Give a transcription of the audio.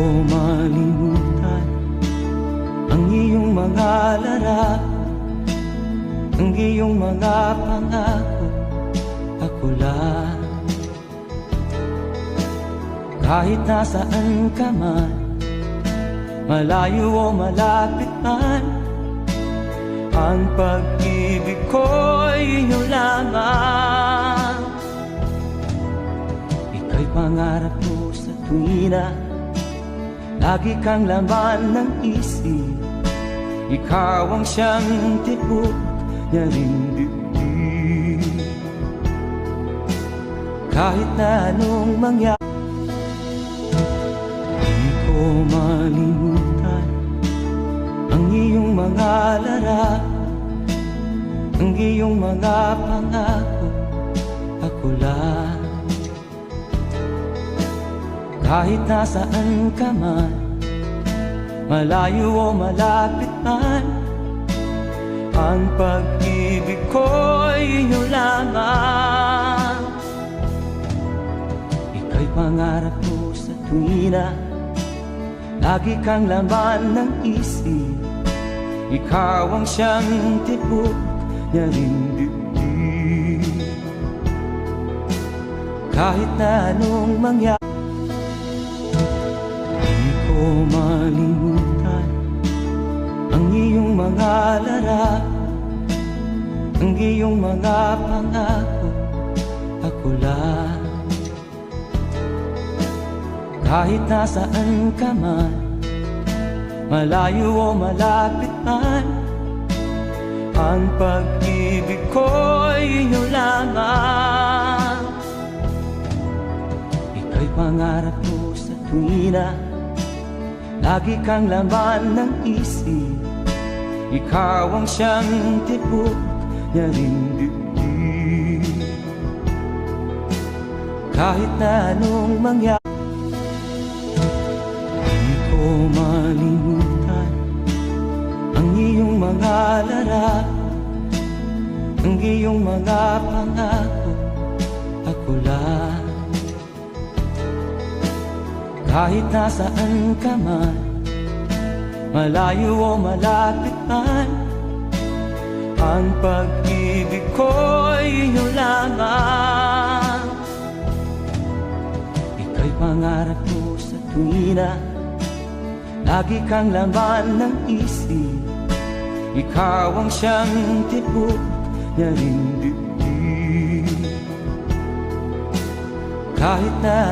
ko malimutan ang iyong mga larap, ang iyong mga pangako, ako lang. Kahit nasaan ka man, malayo o malapit man, ang pag-ibig ko'y inyo lamang. Ika'y pangarap ko sa tuwina, lagi kang laman ng isip. Ikaw ang siyang tibok niya ring dibdib. Kahit na anong mangyari, di ko malimutan ang iyong mga larap, ang iyong mga pangako, ako lang. Kahit nasaan ka man, malayo o malapit man, ang pag-ibig ko'y inyo lamang. Ika'y pangarap ko sa tuwina, lagi kang laman ng isip. Ikaw ang siyang tibok niya ring dibdib. Kahit na anong mangyari, di ko malimutan ang iyong mga larap, ang iyong mga pangako, ako lang. Kahit nasaan ka man, malayo o malapit man, ang pag-ibig ko'y inyo lamang. Ika'y pangarap ko sa tuwina, lagi kang laman ng isip. Ikaw ang siyang tibok niya ring dibdib. Kahit na anong mangyari, di ko malimutan ang iyong mga larap, ang iyong mga pangako, ako lang. Kahit nasaan ka man, malayo o malapit man, ang pag-ibig ko'y inyo lamang. Ika'y pangarap ko sa tuwina, lagi kang laman ng isip. Ikaw ang siyang tibok niya ring dibdib. Kahit na